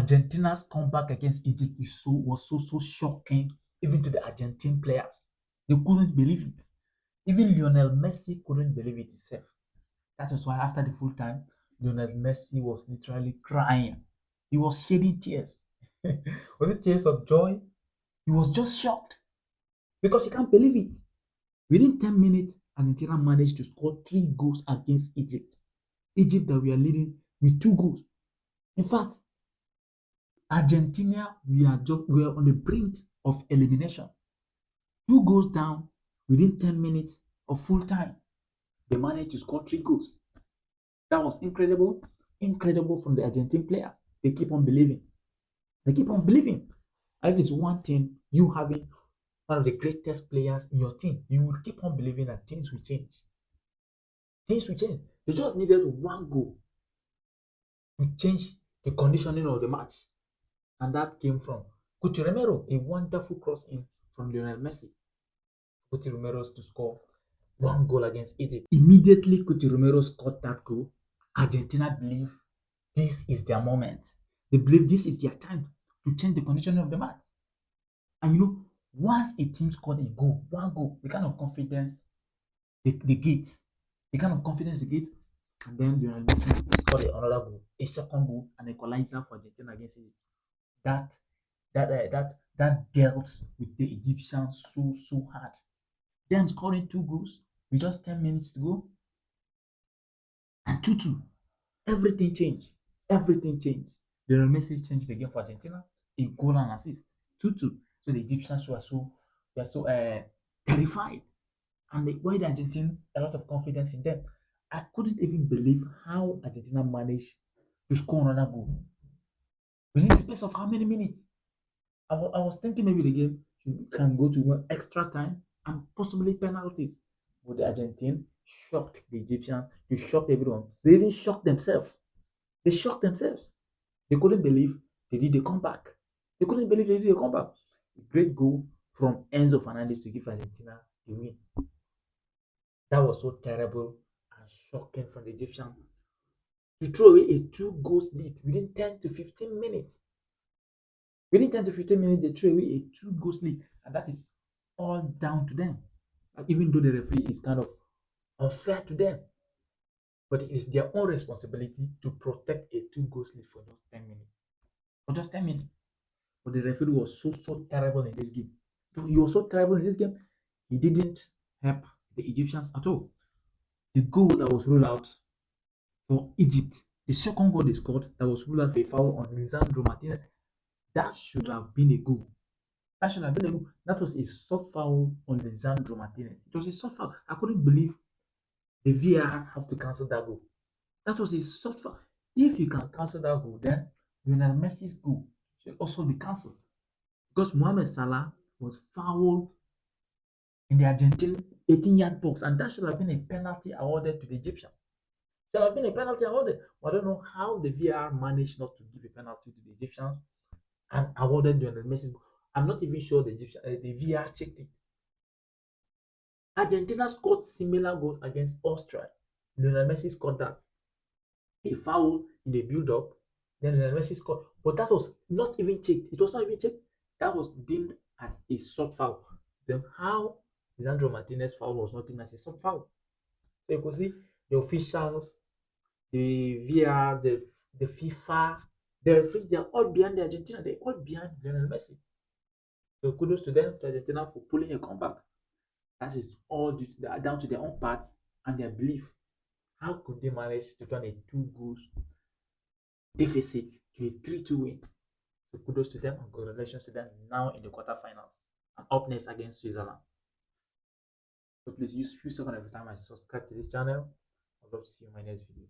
Argentina's comeback against Egypt was so shocking, even to the Argentine players. They couldn't believe it. Even Lionel Messi couldn't believe it himself. That was why after the full time, Lionel Messi was literally crying. He was shedding tears. Was it tears of joy? He was just shocked because he can't believe it. Within 10 minutes, Argentina managed to score 3 goals against Egypt. Egypt that we are leading with 2 goals. In fact, Argentina, we are on the brink of elimination. 2 goals down within 10 minutes of full time. They managed to score 3 goals. That was incredible. Incredible from the Argentine players. They keep on believing. They keep on believing. And it is one thing, you having one of the greatest players in your team, you will keep on believing that things will change. Things will change. They just needed 1 goal to change the conditioning of the match. And that came from Coutinho Romero, a wonderful cross in from Lionel Messi. Coutinho Romero to score 1 goal against Egypt. Immediately, Coutinho Romero scored that goal. Argentina believe this is their moment. They believe this is their time to change the conditioning of the match. And once a team scored a goal, 1 goal, the kind of confidence they get, the kind of confidence they get, and then Lionel Messi scored another goal, a second goal, an equalizer for Argentina against Egypt. That dealt with the Egyptians so hard. Them scoring 2 goals with just 10 minutes to go, and 2-2. Everything changed. Everything changed. Lionel Messi changed the game for Argentina. A goal and assist. 2-2. So the Egyptians were so terrified. And why the Argentine a lot of confidence in them. I couldn't even believe how Argentina managed to score another goal. Within the space of how many minutes? I was thinking maybe the game can go to one extra time and possibly penalties. But the Argentine shocked the Egyptians. They shocked everyone. They even shocked themselves. They shocked themselves. They couldn't believe they did a comeback. They couldn't believe they did a comeback. A great goal from Enzo Fernandez to give Argentina the win. That was so terrible and shocking from the Egyptians to throw away a 2 goals lead within 10 to 15 minutes. Within 10 to 15 minutes, they threw away a 2 goals lead, and that is all down to them. Even though the referee is kind of unfair to them, but it is their own responsibility to protect a 2 goals lead for just 10 minutes. For just 10 minutes. But the referee was so terrible in this game. He was so terrible in this game, he didn't help the Egyptians at all. The goal that was ruled out for Egypt, the second goal they scored that was ruled out for a foul on Lisandro Martinez, that should have been a goal. That should have been a goal. That was a soft foul on Lisandro Martinez. It was a soft foul. I couldn't believe the VAR have to cancel that goal. That was a soft foul. If you can cancel that goal, then Lionel Messi's goal should also be cancelled. Because Mohamed Salah was fouled in the Argentine 18-yard box, and that should have been a penalty awarded to the Egyptians. Should have been a penalty awarded. I don't know how the VAR managed not to give a penalty to the Egyptians and awarded Lionel Messi's goal. I'm not even sure the VAR checked it. Argentina scored similar goals against Austria. Lionel Messi scored that. A foul in the build-up, then Lionel Messi scored. But that was not even checked. It was not even checked. That was deemed as a soft foul. Then how Lisandro Martinez foul was not deemed as a soft foul? So you could see the officials, the VAR, the FIFA, the referees, they're all behind the Argentina. They're all behind Lionel Messi. So kudos to them, to Argentina, for pulling a comeback. That is all down to their own parts and their belief. How could they manage to turn a 2 goals deficit to a 3-2 win? So kudos to them and congratulations to them now in the quarterfinals and up next against Switzerland. So please use a few seconds every time I subscribe to this channel. I'd love to see you in my next video.